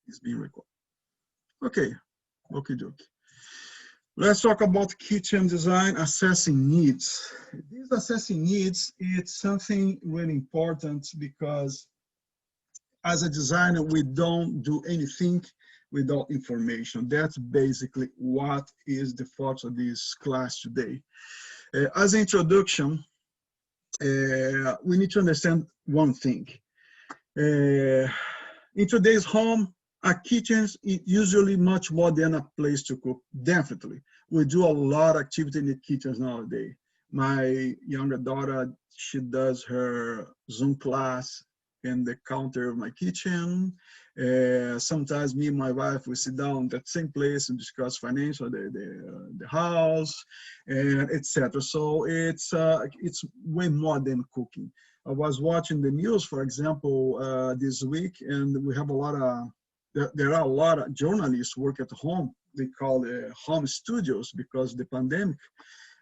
It's being recorded. Okay, okie dokie. Let's talk about kitchen design, assessing needs. This assessing needs, it's something really important because as a designer, we don't do anything without information. That's basically what is the focus of this class today. As an introduction, we need to understand one thing. In today's home, a kitchen is usually much more than a place to cook, definitely. We do a lot of activity in the kitchens nowadays. My younger daughter, she does her Zoom class in the counter of my kitchen. Sometimes me and my wife, we sit down at that same place and discuss financial, the house, and etc. So it's way more than cooking. I was watching the news, for example, this week, and we have a lot of, there are a lot of journalists work at home. They call it home studios because of the pandemic.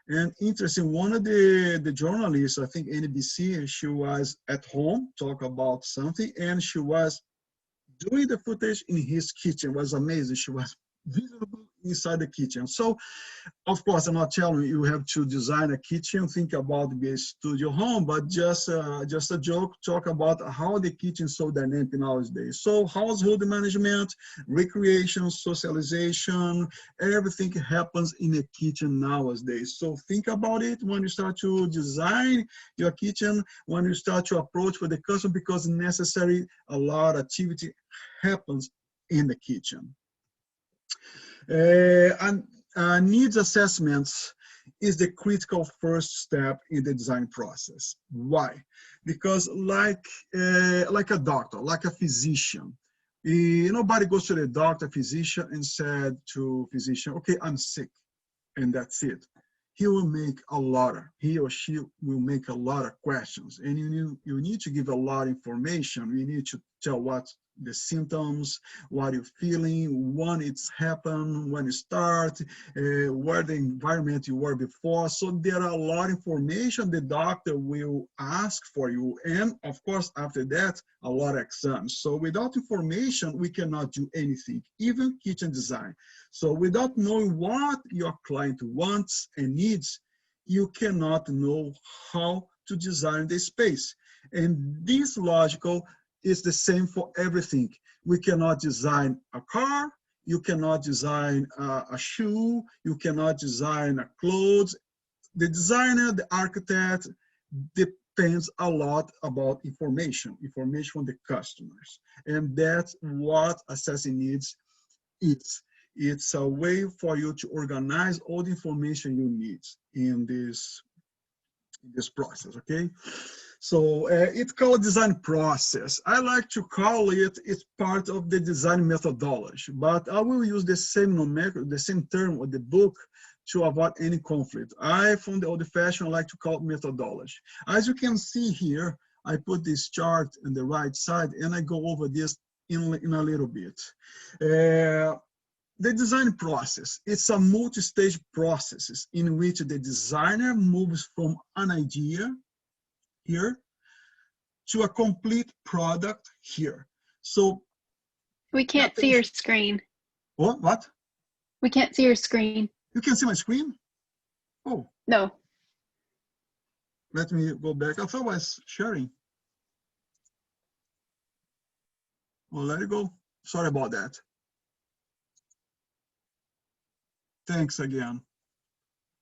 And interesting, one of the journalists, I think NBC, she was at home, talk about something, and she was doing the footage in his kitchen. It was amazing. She was visible inside the kitchen. So, of course, I'm not telling you you have to design a kitchen, think about the studio home, but just a joke, talk about how the kitchen is so dynamic nowadays. So household management, recreation, socialization, everything happens in a kitchen nowadays. So think about it when you start to design your kitchen, when you start to approach for the customer, because necessary, a lot of activity happens in the kitchen. Needs assessments is the critical first step in the design process. Why? Because like a doctor, like a physician, nobody goes to the doctor, physician, and said to physician, okay, I'm sick, and that's it. He will make he or she will make a lot of questions, and you need to give a lot of information. You need to tell what the symptoms, what you're feeling, when it's happened, when it starts, where the environment you were before. So there are a lot of information the doctor will ask for you. And of course, after that, a lot of exams. So without information, we cannot do anything, even kitchen design. So without knowing what your client wants and needs, you cannot know how to design the space. And this logical is the same for everything. We cannot design a car, you cannot design a shoe, you cannot design a clothes. The designer, the architect, depends a lot about information from the customers. And that's what assessing needs is. It's a way for you to organize all the information you need in this process, okay? So it's called design process. I like to call it, it's part of the design methodology, but I will use the same nomenclature, the same term of the book to avoid any conflict. I, from the old fashion, like to call it methodology. As you can see here, I put this chart on the right side and I go over this in a little bit. The design process, it's a multi-stage process in which the designer moves from an idea here to a complete product here. So we can't see your screen. What? We can't see your screen. You can see my screen? Oh. No. Let me go back. I thought I was sharing. Well, let it go. Sorry about that. Thanks again.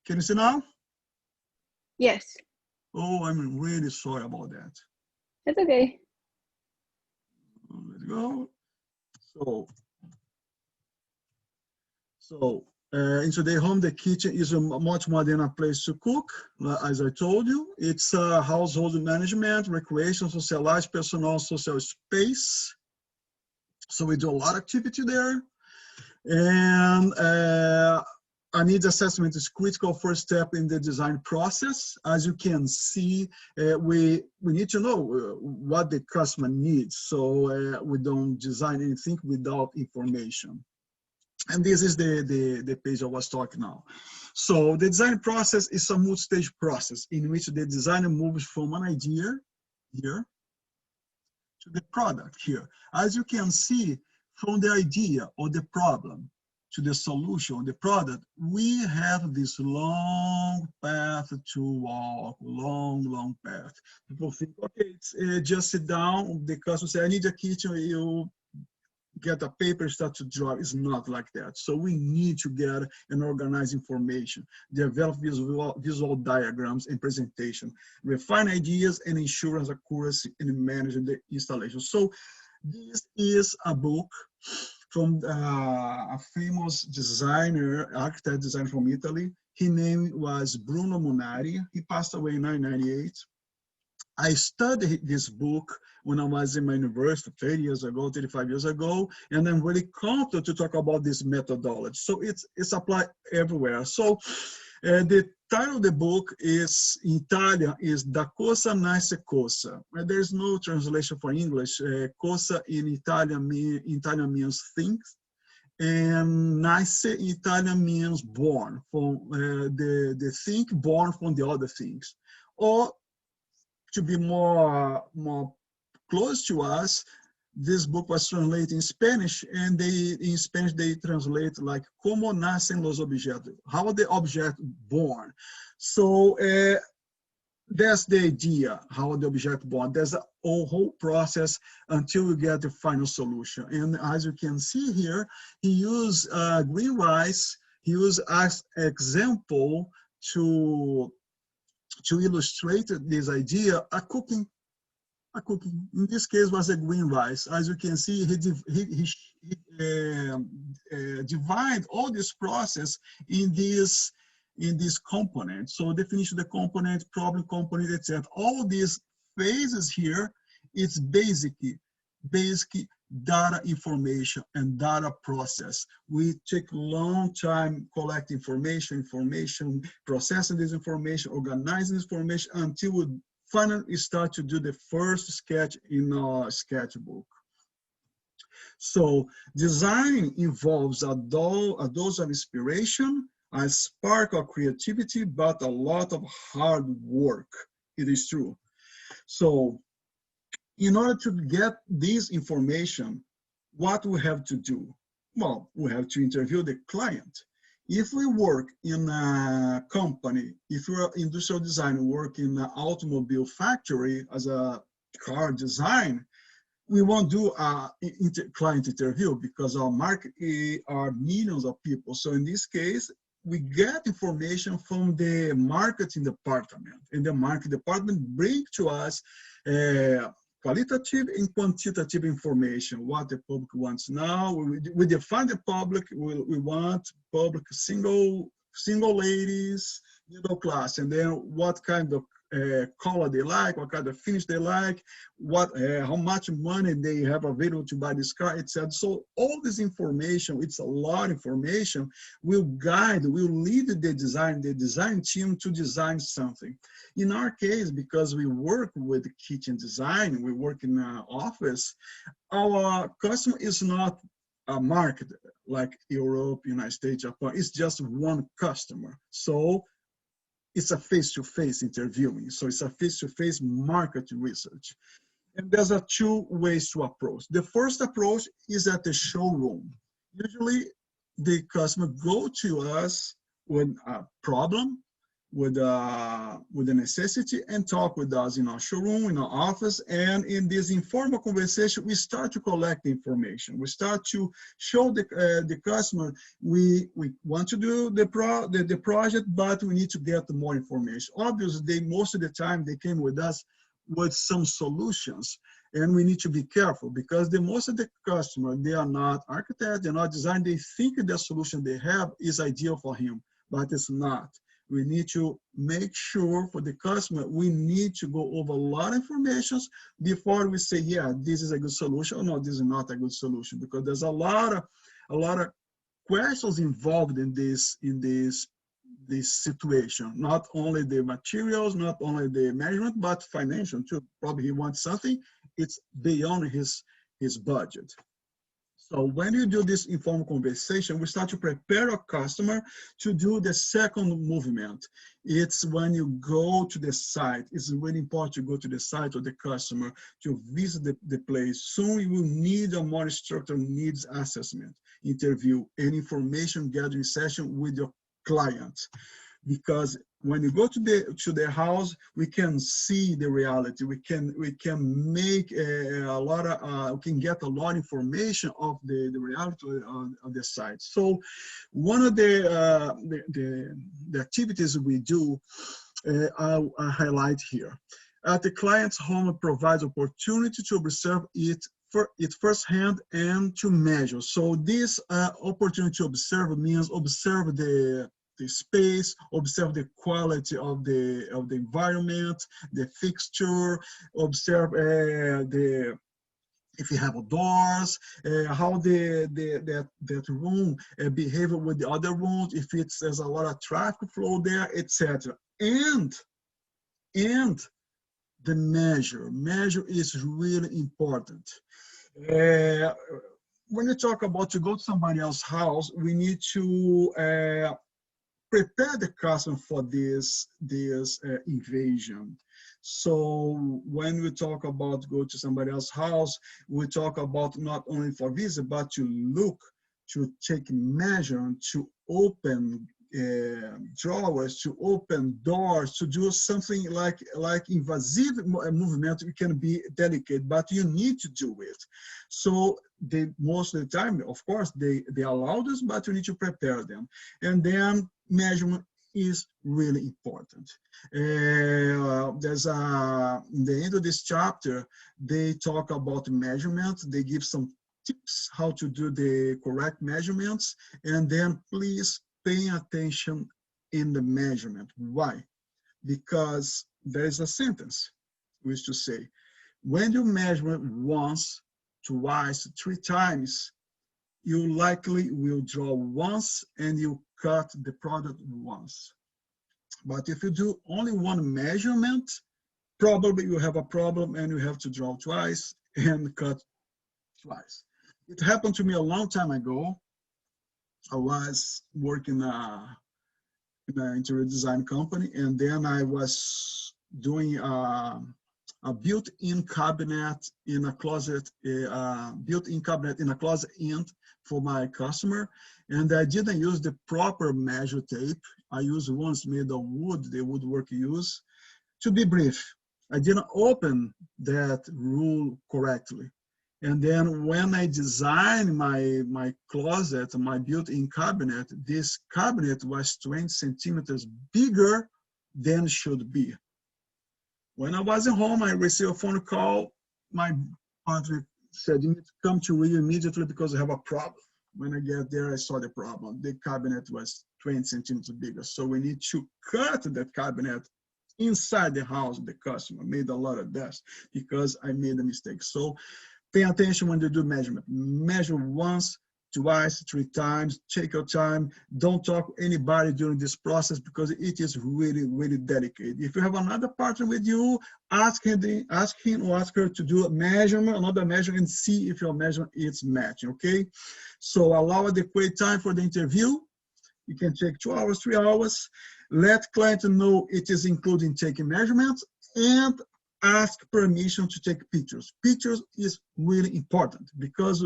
Can you see now? Yes. Oh, I'm really sorry about that. It's okay. Let's go. So in today's home, the kitchen is much more than a place to cook. As I told you, it's household management, recreation, socialize, personal, social space. So we do a lot of activity there. And a needs assessment is critical first step in the design process. As you can see, we need to know what the customer needs. So we don't design anything without information. And this is the page I was talking now. So the design process is a multi-stage process in which the designer moves from an idea here to the product here. As you can see, from the idea or the problem to the solution, the product, we have this long path to walk, long path. People think, okay, it's just sit down. The customer say, I need a kitchen. You get a paper, start to draw. It's not like that. So we need to get and organize information, develop visual diagrams and presentation, refine ideas and ensure accuracy in managing the installation. So this is a book from a famous designer, architect designer from Italy. His name was Bruno Munari. He passed away in 1998. I studied this book when I was in my university 30 years ago, 35 years ago, and I'm really confident to talk about this methodology. So it's applied everywhere. So the title of the book is, in Italian, is Da cosa nasce cosa. There's no translation for English. Cosa in Italian means things, and nasce in Italian means born, from the thing born from the other things. Or to be more close to us, this book was translated in Spanish, and in Spanish they translate like "Como nacen los objetos," how the object born. So that's the idea, how the object born. There's a whole process until you get the final solution. And as you can see here, he used green rice. He used as example to illustrate this idea, a cooking. In this case was a green rice. As you can see, he divide all this process in this component. So definition of the component, problem component, etc. All these phases here, it's basically data information and data process. We take long time collect information, processing this information, organizing this information until we finally start to do the first sketch in our sketchbook. So design involves a dose of inspiration, a spark of creativity, but a lot of hard work. It is true. So in order to get this information, what we have to do? Well, we have to interview the client. If we work in a company, if you're an industrial designer, work in an automobile factory as a car design, we won't do a client interview because our market are millions of people. So in this case, we get information from the marketing department, and the marketing department bring to us qualitative and quantitative information, what the public wants now. We define the public, we want public single ladies, middle class, and then what kind of color they like, what kind of finish they like, how much money they have available to buy this car, etc. So all this information, it's a lot of information, will lead the design team to design something. In our case, because we work with kitchen design, we work in an office, our customer is not a market like Europe, United States, Japan. It's just one customer. So it's a face-to-face interviewing. So it's a face-to-face market research. And there's two ways to approach. The first approach is at the showroom. Usually the customer go to us with a problem, with a necessity, and talk with us in our showroom, in our office. And in this informal conversation, we start to collect information. We start to show the customer, we want to do the project, but we need to get more information. Obviously, most of the time they came with us with some solutions, and we need to be careful because most of the customer, they are not architects, they're not designers, they think the solution they have is ideal for him, but it's not. We need to make sure for the customer, we need to go over a lot of information before we say, yeah, this is a good solution, or no, this is not a good solution, because there's a lot of questions involved in this situation. Not only the materials, not only the measurement, but financial too. Probably he wants something, it's beyond his budget. So when you do this informal conversation, we start to prepare a customer to do the second movement. It's when you go to the site. It's really important to go to the site of the customer to visit the place. Soon you will need a more structured needs assessment, interview, and information gathering session with your client. Because when you go to the house, we can see the reality. We can make a lot of we can get a lot of information of the reality of the site. So one of the activities we do, I highlight here. At the client's home provides opportunity to observe it firsthand and to measure. So this opportunity to observe means observe the space, observe the quality of the environment, the fixture, observe if you have doors, how that room behave with the other rooms, if there's a lot of traffic flow there, etc. And the measure is really important. When you talk about to go to somebody else's house, we need to prepare the customer for this invasion. So when we talk about go to somebody else's house, we talk about not only for visit, but to look, to take measure, to open drawers, to open doors, to do something like invasive movement. It can be delicate, but you need to do it. So they most of the time, of course, they allow this, but you need to prepare them. And then measurement is really important. There's in the end of this chapter, they talk about measurement. They give some tips how to do the correct measurements, and then please pay attention in the measurement. Why? Because there is a sentence we used to say, when you measure once, twice, 3 times, you likely will draw once and you cut the product once. But if you do only one measurement, probably you have a problem and you have to draw twice and cut twice. It happened to me a long time ago. I was working in an interior design company, and then I was doing a built-in cabinet in a closet, built-in cabinet in a closet end for my customer, and I didn't use the proper measure tape. I used ones made of wood, the woodwork use. To be brief, I didn't open that rule correctly. And then when I designed my closet, my built-in cabinet, this cabinet was 20 centimeters bigger than it should be. When I wasn't home, I received a phone call. My partner said, you need to come to Rio immediately because I have a problem. When I get there, I saw the problem. The cabinet was 20 centimeters bigger. So we need to cut that cabinet inside the house of the customer. Made a lot of dust because I made a mistake. So pay attention when you do measurement. Measure once, twice, 3 times. Take your time. Don't talk to anybody during this process because it is really, really delicate. If you have another partner with you, ask him or ask her to do a measurement, another measurement, and see if your measurement is matching, okay? So allow adequate time for the interview. It can take 2 hours, 3 hours. Let client know it is including taking measurements, and ask permission to take pictures. Pictures is really important because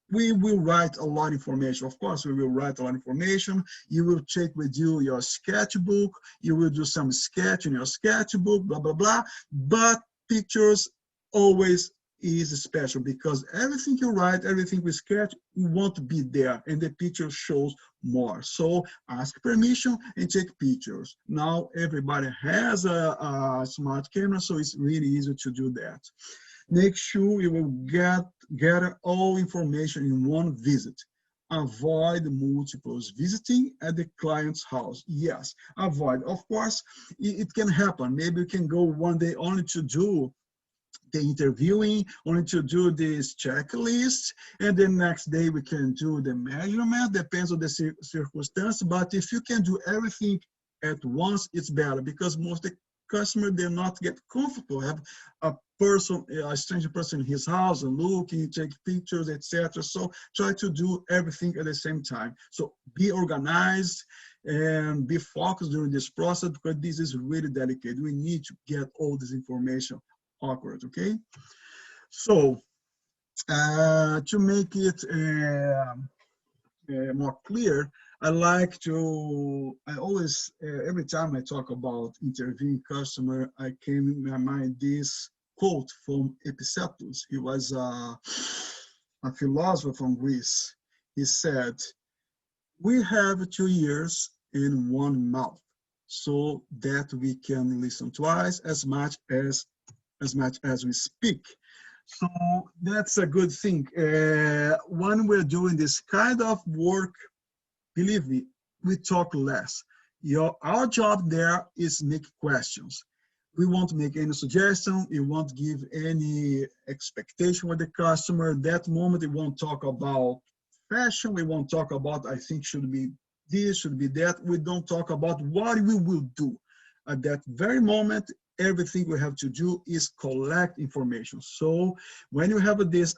we will write a lot of information. Of course, we will write a lot of information. You will take with you your sketchbook. You will do some sketch in your sketchbook, blah, blah, blah. But pictures always is special because everything you write, everything we sketch, you want to be there, and the picture shows more. So ask permission and take pictures. Now everybody has a smart camera, so it's really easy to do that. Make sure you will gather all information in one visit. Avoid multiples visiting at the client's house. Yes, avoid. Of course, it can happen. Maybe you can go one day only to do the interviewing, only to do this checklist, and the next day we can do the measurement, depends on the circumstance. But if you can do everything at once, it's better because most of the customers, they're not get comfortable, have a person, a stranger person in his house and looking, take pictures, etc. So try to do everything at the same time. So be organized and be focused during this process, because this is really delicate. We need to get all this information accurate, okay? So to make it more clear, I always, every time I talk about interviewing customer, I came in my mind this quote from Epictetus. He was a philosopher from Greece. He said, "We have 2 ears and 1 mouth, so that we can listen twice as much as we speak." So that's a good thing. When we're doing this kind of work, believe me, we talk less. Our job there is make questions. We won't make any suggestion. We won't give any expectation with the customer. That moment, we won't talk about fashion. We won't talk about, I think should be this, should be that. We don't talk about what we will do. At that very moment, everything we have to do is collect information. So when you have this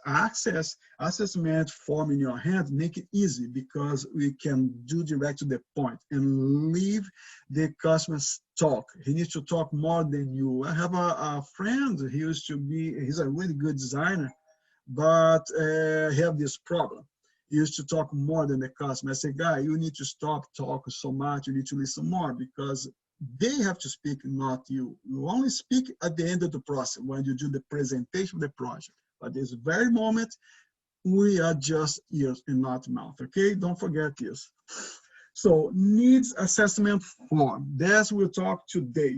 assessment form in your hand, make it easy, because we can do direct to the point and leave the customers talk. He needs to talk more than you. I have a friend, he's a really good designer, but he have this problem. He used to talk more than the customer. I say, "Guy, you need to stop talking so much. You need to listen more, because they have to speak, not you. You only speak at the end of the process when you do the presentation of the project. But this very moment, we are just ears and not mouth, okay? Don't forget this." So needs assessment form. That's what we'll talk today.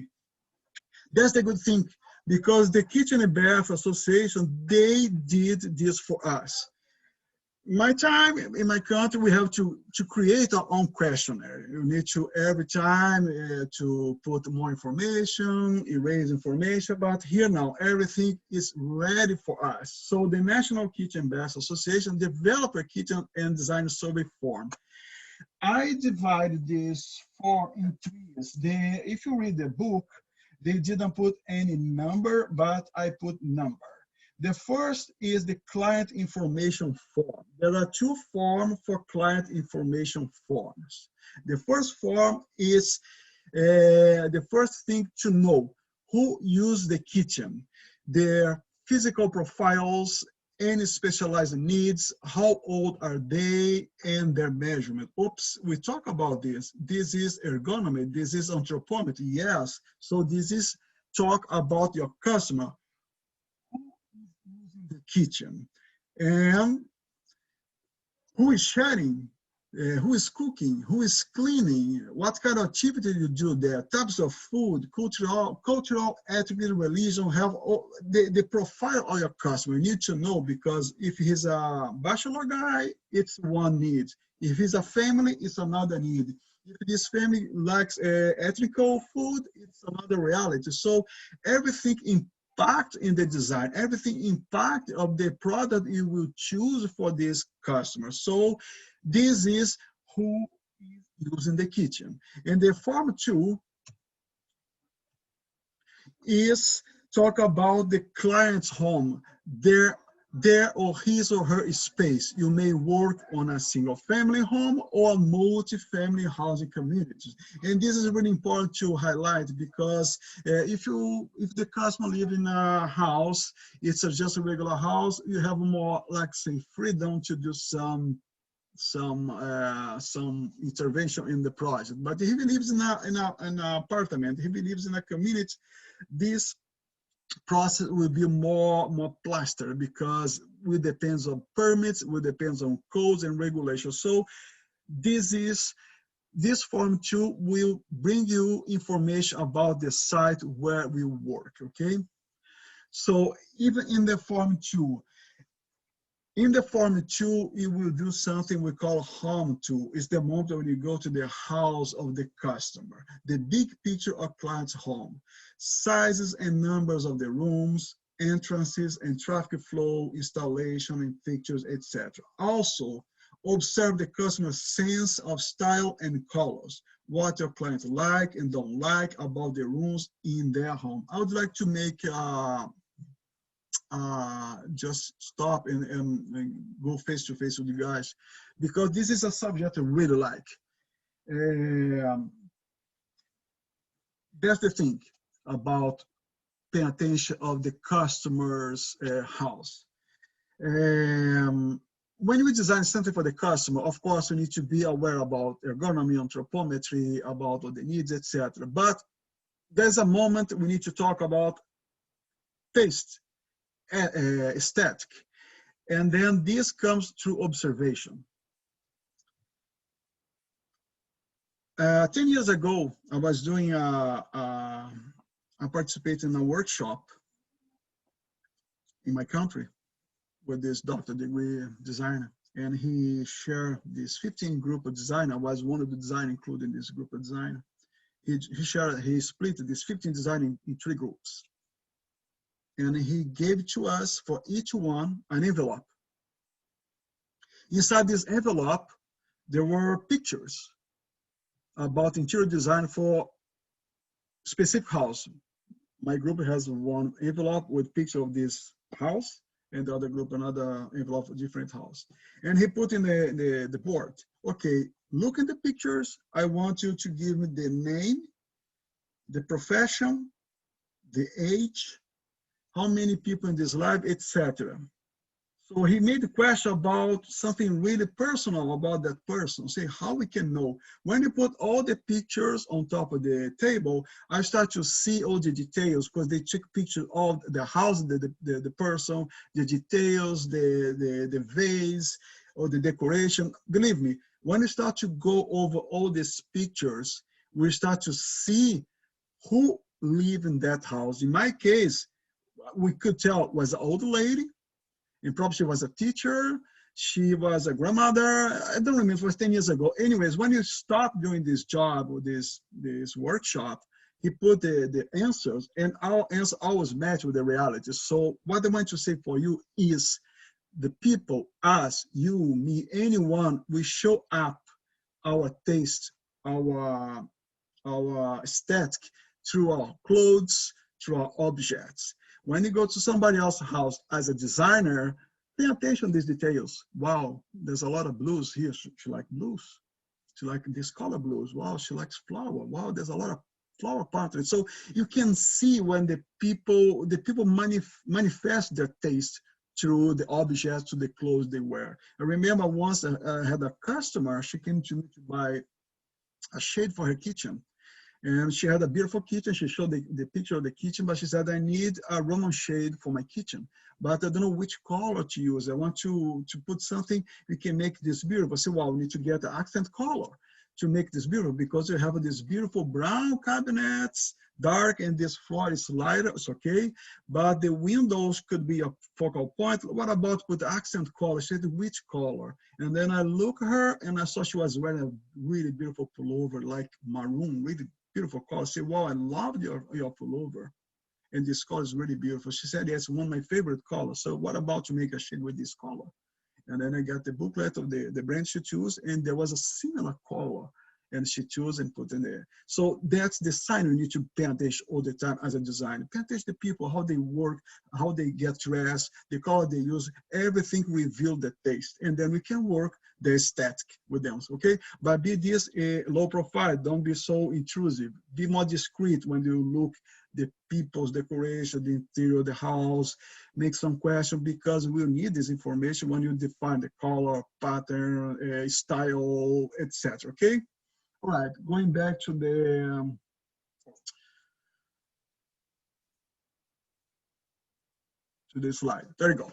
That's the good thing, because the Kitchen and Bath Association, they did this for us. My time in my country, we have to create our own questionnaire. You need to every time to put more information, erase information, but here now, everything is ready for us. So the National Kitchen and Bath Association developed a kitchen and design survey form. I divided this form in 3 years. If you read the book, they didn't put any number, but I put number. The first is the client information form. There are 2 forms for client information forms. The first form is the first thing to know: who used the kitchen, their physical profiles, any specialized needs, how old are they, and their measurement. Oops, we talk about this. This is ergonomy. This is anthropometry. Yes. So this is talk about your customer. The kitchen, and who is sharing, who is cooking, who is cleaning, what kind of activity you do there, types of food, cultural, ethnic, religion, have all, the profile of your customer. You need to know, because if he's a bachelor guy, it's one need. If he's a family, it's another need. If this family likes ethnical food, it's another reality. So everything impact in the design, everything impact of the product you will choose for this customer. So this is who is using the kitchen. And the form 2 is talk about the client's home, their or his or her space. You may work on a single family home or multi-family housing communities. And this is really important to highlight, because if the customer live in a house, it's just a regular house, you have more, like say, freedom to do some intervention in the project. But if he lives in an apartment, if he lives in a community, this process will be more plaster, because it depends on permits, it depends on codes and regulations. So this form 2 will bring you information about the site where we work, okay? So even in the form 2, you will do something we call home tour. It's the moment when you go to the house of the customer, the big picture of client's home, sizes and numbers of the rooms, entrances and traffic flow, installation and fixtures, etc. Also, observe the customer's sense of style and colors, what your clients like and don't like about the rooms in their home. I would like to make just stop and go face to face with you guys, because this is a subject I really like. That's the thing about paying attention of the customer's house. When we design something for the customer, of course, we need to be aware about ergonomy, anthropometry, about all the needs, etc. But there's a moment we need to talk about taste, aesthetic, and then this comes through observation. 10 years ago, I was doing I participated in a workshop in my country with this doctor degree designer, and he shared this 15 group of designer. I was one of the design included in this group of designer. He split this 15 design in 3 groups, and he gave to us for each one an envelope. Inside this envelope, there were pictures about interior design for specific house. My group has one envelope with picture of this house, and the other group another envelope for different house. And he put in the board, okay, look at the pictures. I want you to give me the name, the profession, the age, how many people in this life, etc. So he made a question about something really personal about that person. Say how we can know. When you put all the pictures on top of the table, I start to see all the details, because they took pictures of the house, the person, the details, the vase, or the decoration. Believe me, when you start to go over all these pictures, we start to see who lived in that house. In my case, we could tell it was an old lady, and probably she was a teacher, she was a grandmother. I don't remember, it was 10 years ago. Anyways, when you stop doing this job or this workshop, he put the answers, and our answer always match with the reality. So what I want to say for you is the people, us, you, me, anyone, we show up our taste, our aesthetic through our clothes, through our objects. When you go to somebody else's house as a designer, pay attention to these details. Wow, there's a lot of blues here. She likes blues. She likes this color blues. Wow, she likes flower. Wow, there's a lot of flower patterns. So you can see when the people manifest their taste through the objects, to the clothes they wear. I remember once I had a customer, she came to me to buy a shade for her kitchen. And she had a beautiful kitchen. She showed the picture of the kitchen, but she said, I need a Roman shade for my kitchen, but I don't know which color to use. I want to put something we can make this beautiful. I said, well, we need to get an accent color to make this beautiful, because you have this beautiful brown cabinets, dark, and this floor is lighter. It's okay, but the windows could be a focal point. What about with the accent color? She said, which color? And then I look at her, and I saw she was wearing a really beautiful pullover, like maroon, really beautiful color. I said, wow, I love your pullover, and this color is really beautiful. She said, yes, one of my favorite colors. So what about to make a shade with this color? And then I got the booklet of the brand she chose, and there was a similar color, and she chose and put in there. So that's the sign we need to pay attention all the time as a designer. Pay attention to people, how they work, how they get dressed, the color they use, everything reveal the taste. And then we can work the aesthetic with them, okay? But be this a low profile, don't be so intrusive. Be more discreet when you look the people's decoration, the interior of the house, make some question, because we'll need this information when you define the color, pattern, style, etc. Okay? All right, going back to the slide. There you go.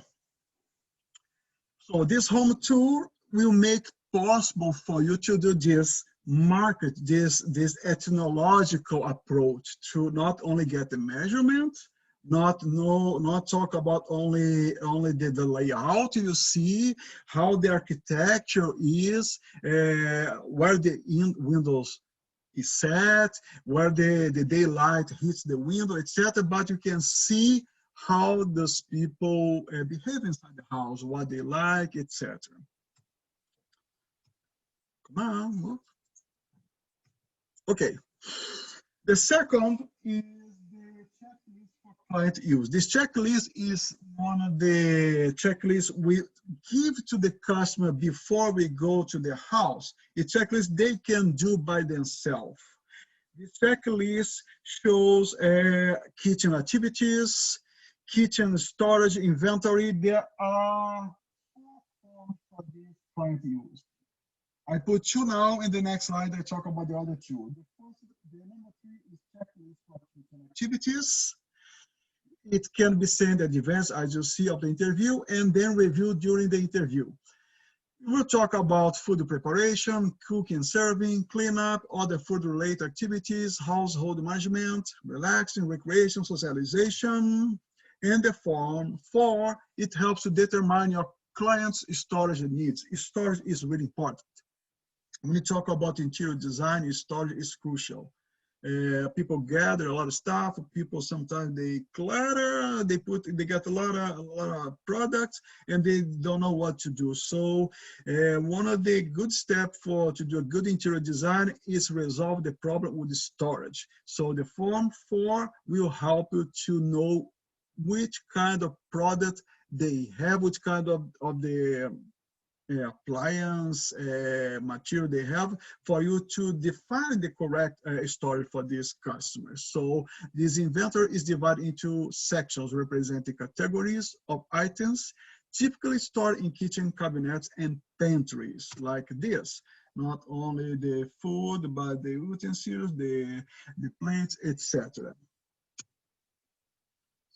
So this home tour will make possible for you to do this this ethnological approach, to not only get the measurement, not talk about only the layout. You see how the architecture is, where the windows is set, where the daylight hits the window, etc. But you can see how those people behave inside the house, what they like, etc. Come on, move. Okay. The second is the checklist for client use. This checklist is one of the checklists we give to the customer before we go to the house. A checklist they can do by themselves. This checklist shows kitchen activities, kitchen storage, inventory. There are 4 forms for this client use. I put 2 now. In the next slide, I talk about the other 2. The number 3 is checklist for kitchen activities. It can be sent in advance, as you see, of the interview, and then reviewed during the interview. We'll talk about food preparation, cooking, serving, cleanup, other food-related activities, household management, relaxing, recreation, socialization. And the form 4, it helps to determine your client's storage needs. Storage is really important. When you talk about interior design, storage is crucial. People gather a lot of stuff. People sometimes they clutter. They get a lot of products, and they don't know what to do. So one of the good steps to do a good interior design is resolve the problem with the storage. So the form 4 will help you to know which kind of product they have, which kind of the appliance material they have, for you to define the correct storage for these customers. So this inventory is divided into sections representing categories of items typically stored in kitchen cabinets and pantries like this. Not only the food, but the utensils, the plates, etc.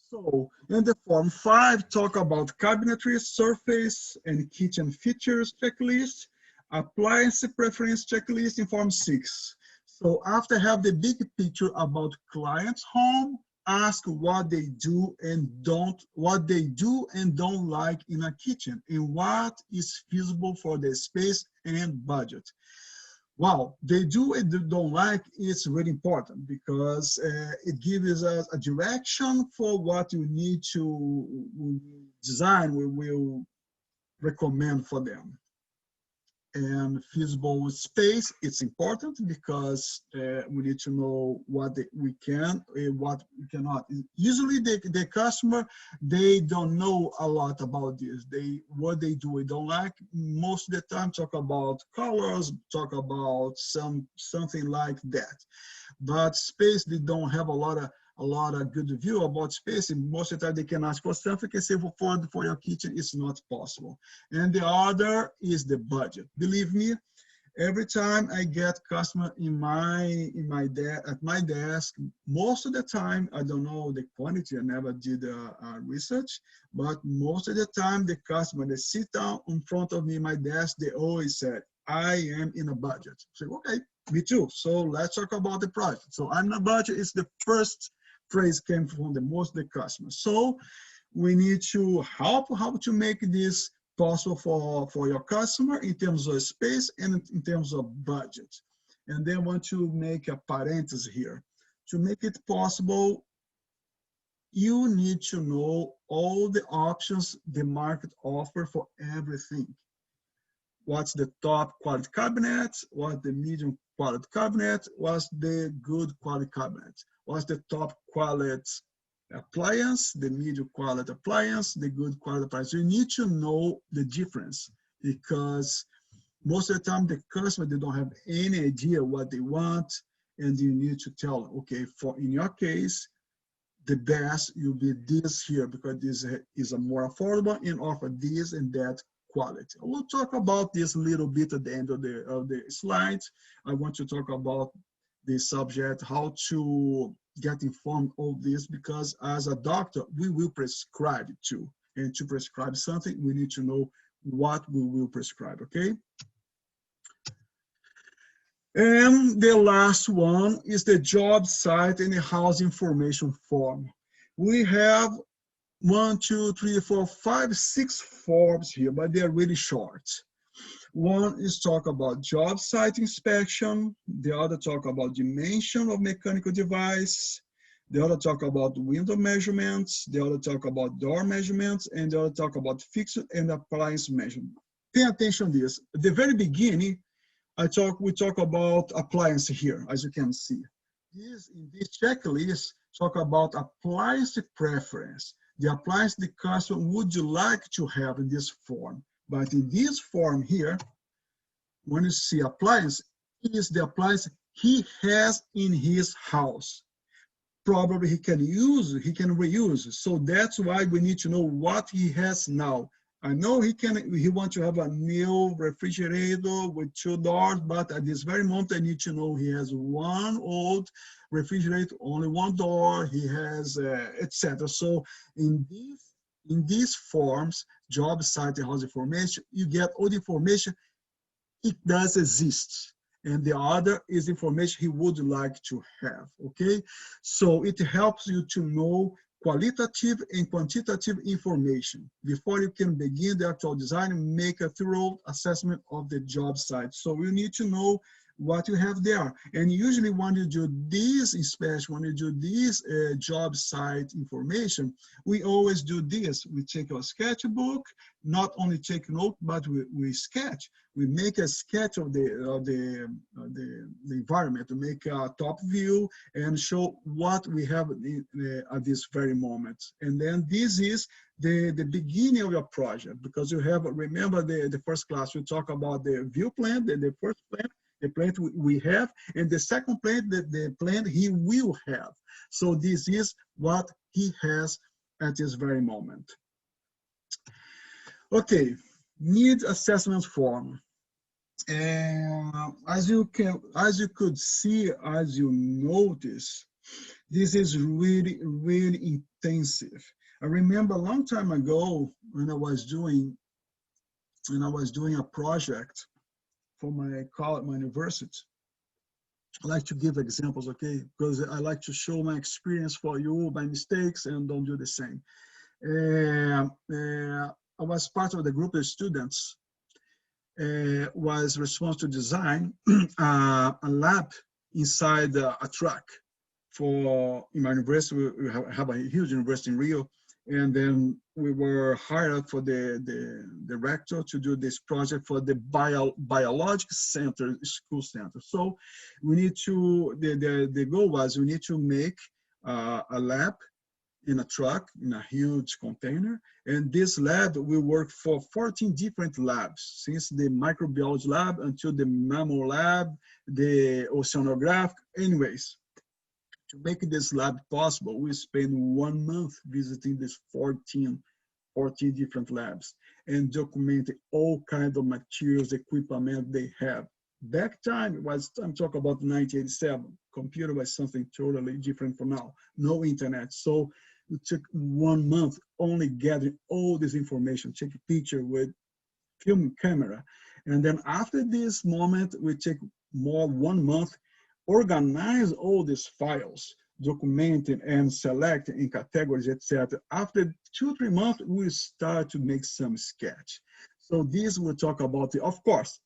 So, in the form 5, talk about cabinetry, surface, and kitchen features checklist, appliance preference checklist in form 6. So, after have the big picture about client's home, ask what they do and don't like in a kitchen, and what is feasible for their space and budget. Wow, they do and don't like, it's really important because it gives us a direction for what you need to design, we will recommend for them. And feasible space, it's important because we need to know what we can and what we cannot. Usually the customer, they don't know a lot about this. What they do, we don't like. Most of the time talk about colors, talk about something like that. But space, they don't have a lot of good view about space, and most of the time they can ask for something and say for your kitchen it's not possible. And the other is the budget. Believe me, every time I get customer at my desk, most of the time, I don't know the quantity, I never did research, but most of the time the customer, they sit down in front of me, my desk, they always said, I am in a budget. I say, okay, me too. So let's talk about the price. So I'm in a budget. It's the first phrase came from most of the customers. So we need to help how to make this possible for your customer in terms of space and in terms of budget. And then I want to make a parenthesis here. To make it possible, you need to know all the options the market offers for everything. What's the top quality cabinet? What's the medium quality cabinet? What's the good quality cabinet? What's the top quality appliance, the medium quality appliance, the good quality appliance? You need to know the difference because most of the time the customer, they don't have any idea what they want, and you need to tell them, okay, in your case, the best will be this here because this is a more affordable and offer this and that quality. We'll talk about this a little bit at the end of the slides. I want to talk about the subject, how to get informed of this, because as a doctor, we will prescribe it too. And to prescribe something, we need to know what we will prescribe, okay? And the last one is the job site and the house information form. We have 1, 2, 3, 4, 5, 6 forms here, but they're really short. One is talk about job site inspection. The other talk about dimension of mechanical device. The other talk about window measurements. The other talk about door measurements. And the other talk about fixture and appliance measurement. Pay attention to this. At the very beginning, we talk about appliance here, as you can see. in this checklist, talk about appliance preference. The appliance the customer would you like to have in this form. But in this form here, when you see appliance, is the appliance he has in his house. Probably he can reuse. So that's why we need to know what he has now. I know he wants to have a new refrigerator with 2 doors, but at this very moment I need to know he has one old refrigerator, only 1 door, he has etc. So in these forms, job site and house information, you get all the information it does exist. And the other is information he would like to have, okay? So it helps you to know qualitative and quantitative information. Before you can begin the actual design, make a thorough assessment of the job site. So you need to know what you have there. And usually when you do this, especially when you do this job site information, we always do this. We take our sketchbook, not only take note, but we sketch. We make a sketch of the environment, to make a top view and show what we have at this very moment. And then this is the beginning of your project, because you have, remember the first class, we talk about the view plan, the first plan, the plan we have, and the second plan, the plan he will have. So this is what he has at this very moment. Okay, needs assessment form. And as you could see, as you notice, this is really, really intensive. I remember a long time ago when I was doing a project for my college, my university. I like to give examples, okay? Because I like to show my experience for you, my mistakes, and don't do the same. I was part of the group of students, was responsible to design a lab inside a truck. In my university, we have a huge university in Rio, and then we were hired for the rector to do this project for the biological center, school center. So we need to, the goal was we need to make a lab in a truck, in a huge container. And this lab will work for 14 different labs, since the microbiology lab until the mammal lab, the oceanographic, anyways. To make this lab possible, we spent 1 month visiting these 14 different labs and documenting all kinds of materials, equipment they have. Back time, I'm talking about 1987, computer was something totally different from now, no internet. So it took 1 month only gathering all this information, take a picture with film camera. And then after this moment, we take more 1 month, organize all these files, documenting and selecting in categories, etc. After 2-3 months, we start to make some sketch. So this will talk about of course,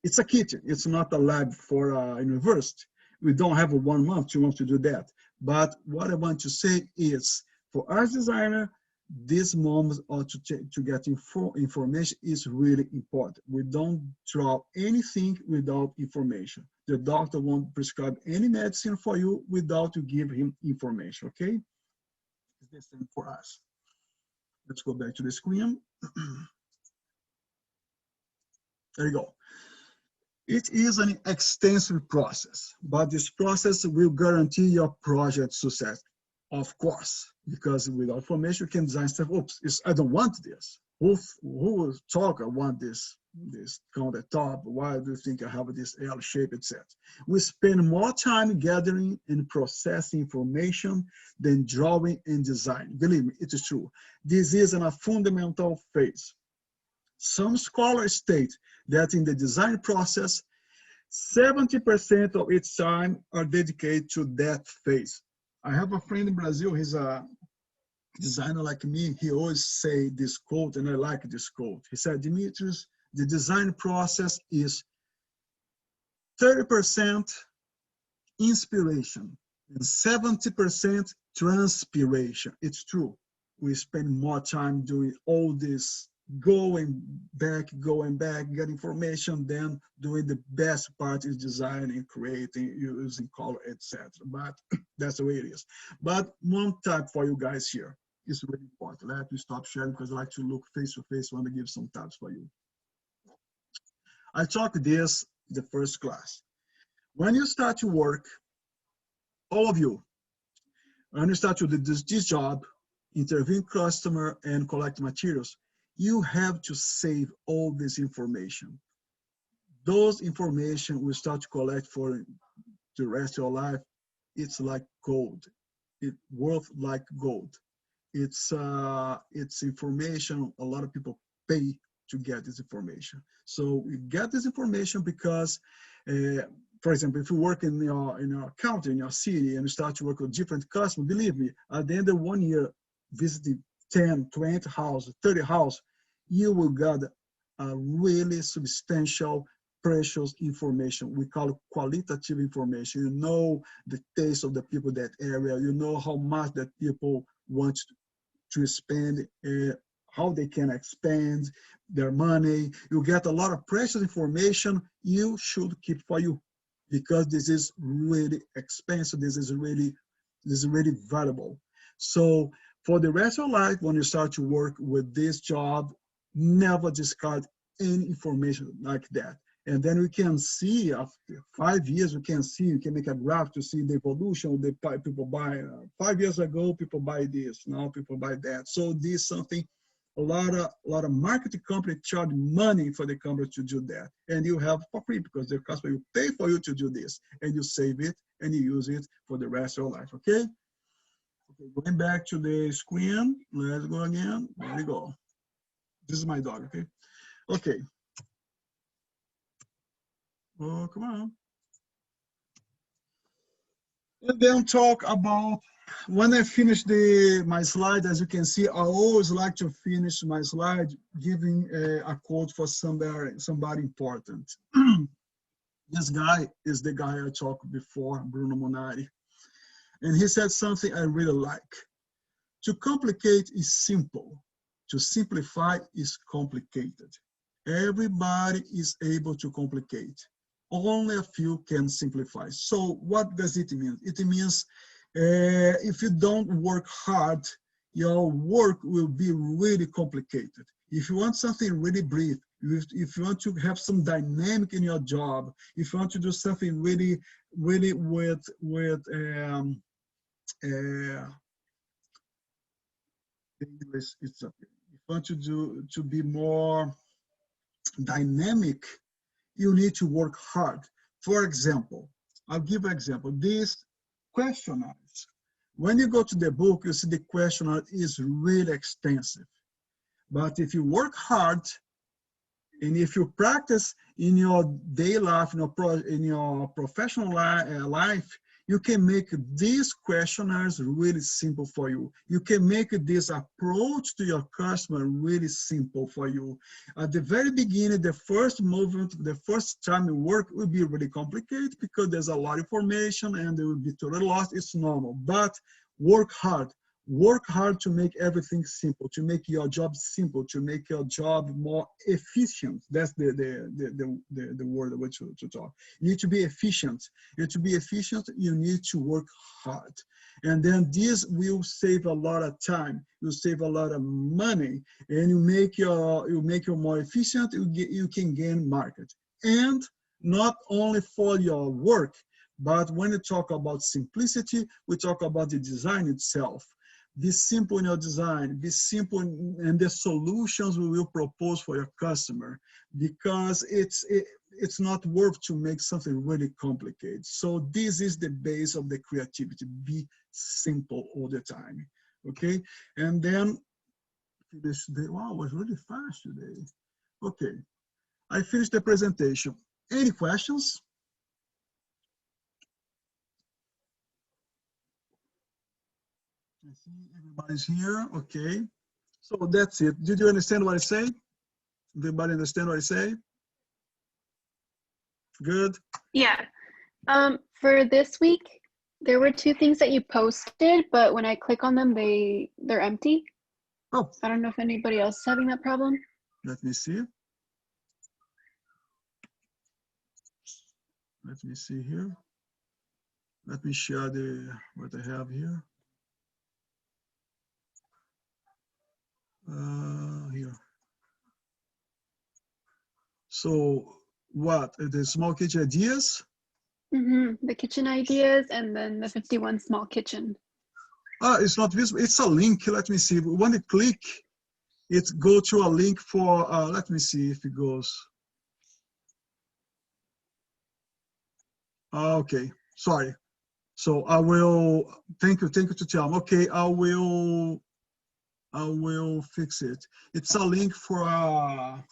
it's a kitchen. It's not a lab for a university. We don't have 1 month, 2 months to do that. But what I want to say is, for us designer, this moment to get information is really important. We don't draw anything without information. The doctor won't prescribe any medicine for you without you give him information, okay? It's the same for us. Let's go back to the screen. There you go. It is an extensive process, but this process will guarantee your project success. Of course, because without information, you can design stuff. Oops, I don't want this. Who will talk? I want this countertop. Why do you think I have this L shape, etc.? We spend more time gathering and processing information than drawing and design. Believe me, it is true. This is a fundamental phase. Some scholars state that in the design process, 70% of its time are dedicated to that phase. I have a friend in Brazil, he's a designer like me. He always say this quote, and I like this quote. He said, Demetrius, the design process is 30% inspiration and 70% transpiration. It's true. We spend more time doing all this going back, get information, then doing the best part is designing, creating, using color, etc. But that's the way it is. But one type for you guys here is really important. Let me stop sharing because I like to look face to face. I want to give some types for you. I taught this the first class. When you start to work, all of you, when you start to do this job, interview customer and collect materials, you have to save all this information. Those information will start to collect for the rest of your life. It's like gold. It's worth like gold. It's information a lot of people pay to get this information. So you get this information because, for example, if you work in your county, in your city, and you start to work with different customers, believe me, at the end of 1 year, visiting 10, 20 houses, 30 houses, you will get a really substantial, precious information. We call it qualitative information. You know the taste of the people that area. You know how much that people want to spend, how they can expand their money. You get a lot of precious information you should keep for you because this is really expensive. This is really valuable. So for the rest of your life, when you start to work with this job, never discard any information like that. And then we can see after 5 years, we can make a graph to see the evolution. People buy 5 years ago, people buy this, now people buy that. So this is something a lot of marketing companies charge money for the company to do that. And you have for free because the customer will pay for you to do this and you save it and you use it for the rest of your life, okay? Okay, going back to the screen, let's go again, there we go. This is my dog, okay? Okay. Oh, come on. And then talk about, when I finish my slide, as you can see, I always like to finish my slide giving a quote for somebody important. This guy is the guy I talked before, Bruno Monari. And he said something I really like. To complicate is simple. To simplify is complicated. Everybody is able to complicate. Only a few can simplify. So what does it mean? It means if you don't work hard, your work will be really complicated. If you want something really brief, if you want to have some dynamic in your job, if you want to do something really with English, it's okay. If you want to be more dynamic, you need to work hard. For example, I'll give an example. These questionnaires, when you go to the book, you see the questionnaire is really extensive. But if you work hard, and if you practice in your daily life, in your professional life, you can make these questionnaires really simple for you. You can make this approach to your customer really simple for you. At the very beginning, the first movement, the first time you work will be really complicated because there's a lot of information and they will be totally lost. It's normal, but work hard. Work hard to make everything simple, to make your job simple, to make your job more efficient. That's the word which to talk. You need to be efficient. And to be efficient, you need to work hard. And then this will save a lot of time. You save a lot of money, and you make you more efficient. You can gain market. And not only for your work, but when you talk about simplicity, we talk about the design itself. Be simple in your design, be simple in the solutions we will propose for your customer, because it's not worth to make something really complicated. So this is the base of the creativity. Be simple all the time, okay? And then, wow, it was really fast today. Okay, I finished the presentation. Any questions? I see everybody's here. Okay. So that's it. Did you understand what I say? Everybody understand what I say? Good. Yeah. For this week, there were 2 things that you posted, but when I click on them, they're empty. Oh. I don't know if anybody else is having that problem. Let me see. Let me see here. Let me share what I have here. Here. So what? The small kitchen ideas? The kitchen ideas and then the 51 small kitchen. It's not visible. It's a link. Let me see. When you click, it go to a link for, let me see if it goes. Okay, sorry. So I will, thank you to tell me. Okay, I will fix it. It's a link for a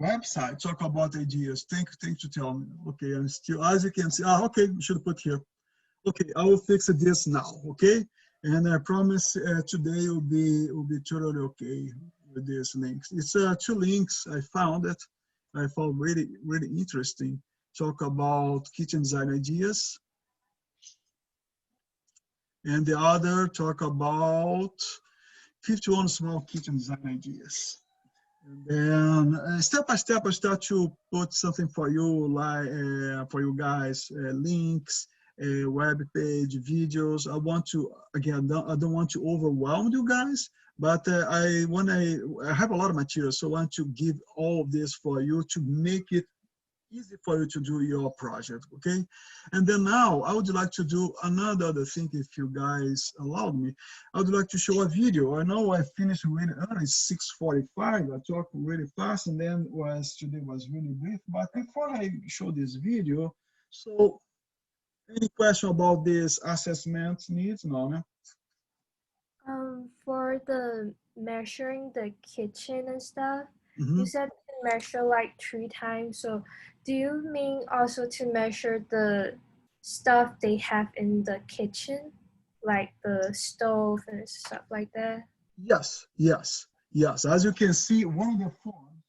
website, talk about ideas. Thank you to tell me. Okay, I'm still, as you can see, okay, we should put here. Okay, I will fix this now, okay? And I promise today will be totally okay with these links. It's 2 links, I found it. I found really interesting. Talk about kitchen design ideas. And the other talk about 51 small kitchen design ideas. And then step by step, I start to put something for you, like for you guys, links, web page, videos. I want to, again, I don't want to overwhelm you guys, but I have a lot of material, so I want to give all of this for you to make it easy for you to do your project, okay? And then now I would like to do another other thing, if you guys allowed me. I would like to show a video. I know I finished really early, 6:45. I talked really fast, and then today was really brief. But before I show this video, so any question about this assessment needs? No, no? For the measuring the kitchen and stuff, you said to measure like 3 times. So do you mean also to measure the stuff they have in the kitchen, like the stove and stuff like that? Yes. As you can see, one of the forms,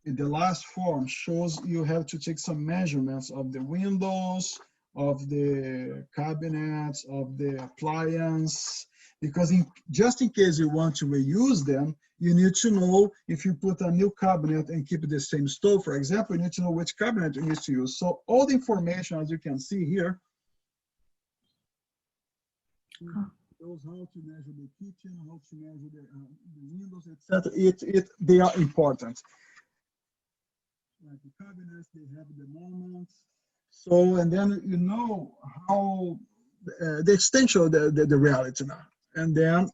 the last form shows you have to take some measurements of the windows, of the cabinets, of the appliance, because just in case you want to reuse them, you need to know if you put a new cabinet and keep the same stove, for example, you need to know which cabinet you need to use. So all the information, as you can see here, shows how to measure the kitchen, how to measure the windows, etc. They are important. Like the cabinets, they have the moments. So, and then you know how the extension of the reality now. And then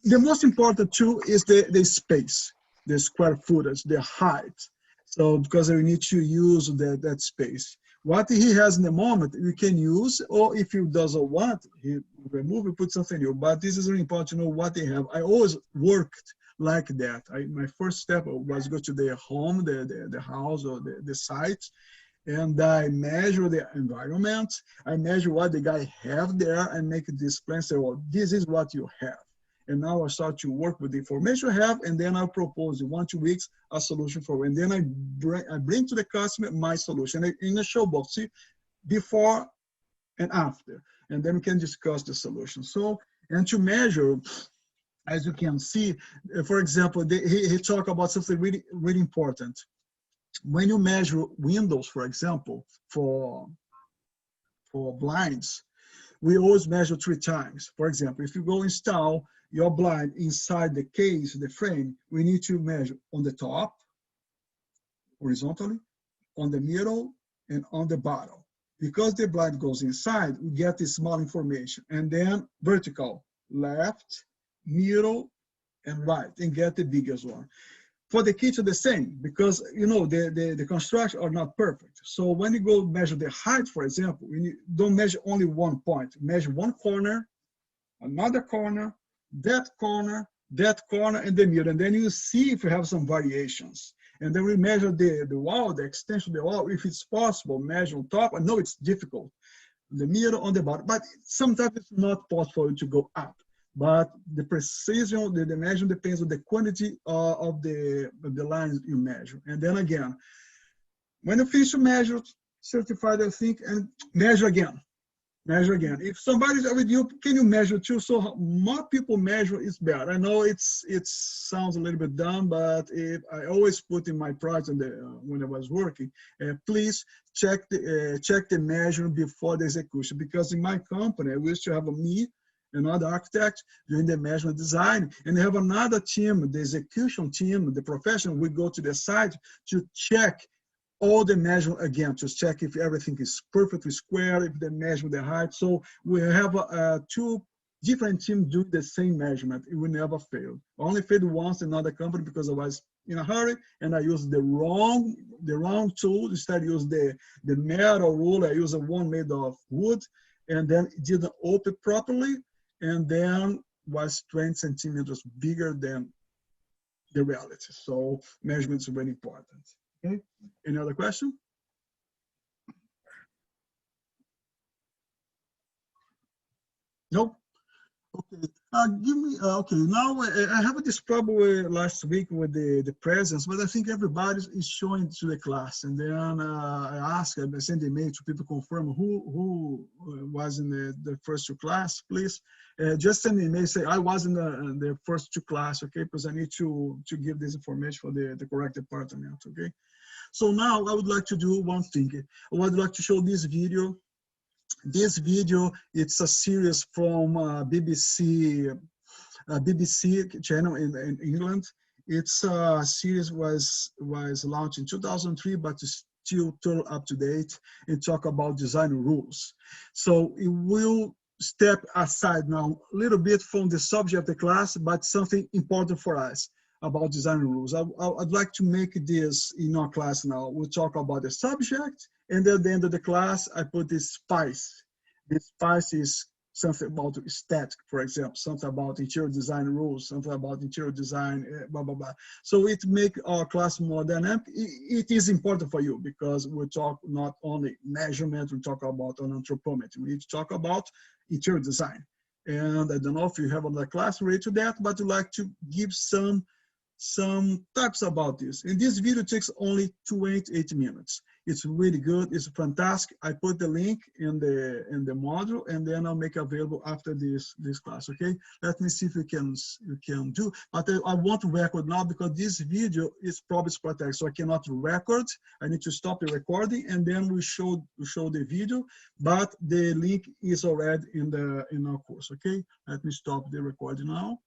the most important too is the space, the square footage, the height. So because we need to use that space. What he has in the moment, we can use, or if he doesn't want, he remove, we put something new. But this is really important to know what they have. I always worked like that. My first step was go to the home, the house or the site, and I measure the environment. I measure what the guy have there and make this plan, say, well, this is what you have. And now I start to work with the information I have, and then I'll propose in 1-2 weeks a solution for it. And then I bring to the customer my solution in a show box, see, before and after. And then we can discuss the solution. So, and to measure, as you can see, for example, he talked about something really important. When you measure windows, for example, for blinds, we always measure 3 times. For example, if you go install your blind inside the case, the frame, we need to measure on the top, horizontally, on the middle, and on the bottom. Because the blind goes inside, we get this small information. And then vertical, left, middle, and right, and get the biggest one. For the kitchen, the same, because you know the construction are not perfect. So when you go measure the height, for example, you don't measure only one point. Measure one corner, another corner, that corner, and the middle, and then you see if you have some variations. And then we measure the wall, the extension of the wall, if it's possible. Measure on top. I know it's difficult. The middle, on the bottom, but sometimes it's not possible to go up. But the precision, the measure depends on the quantity of the lines you measure. And then again, when you finish to measure, certify the thing and measure again. Measure again. If somebody's with you, can you measure too? So more people measure is better. I know it sounds a little bit dumb, but if I always put in my project when I was working, please check the measurement before the execution. Because in my company, I used to have me, another architect doing the measurement design, and have another team, the execution team, the professional. We go to the site to check all the measurement again to check if everything is perfectly square, if they measure the height. So we have two different teams doing the same measurement. It will never fail. I only failed once in another company because I was in a hurry and I used the wrong tool. Instead, I used the metal rule. I used one made of wood, and then it didn't open properly, and then was 20 centimeters bigger than the reality. So measurements are very important. Okay. Any other question? Nope. Okay. Give me. Okay. Now I have this problem last week with the presence, but I think everybody is showing to the class. And then I send email to people confirm who was in the first two class. Please just send me an email. Say I was in the first two class. Okay, because I need to give this information for the correct department. Okay. So now I would like to do one thing. I would like to show this video. This video, it's a series from BBC channel in England. It's a series was launched in 2003, but it's still totally up to date and talk about design rules. So it will step aside now a little bit from the subject of the class, but something important for us about design rules. I'd like to make this in our class now. We'll talk about the subject, and at the end of the class, I put this spice. This spice is something about aesthetic, for example, something about interior design rules, something about interior design, blah, blah, blah. So it make our class more dynamic. It is important for you because we talk not only measurement, we talk about an anthropometry. We need to talk about interior design. And I don't know if you have another class related to that, but I'd like to give some types about this. And this video takes only 28 minutes. It's really good. It's fantastic. I put the link in the module, and then I'll make it available after this class. Okay. Let me see if we can do. But I want to record now because this video is probably protected, so I cannot record. I need to stop the recording, and then we show the video. But the link is already in our course. Okay. Let me stop the recording now.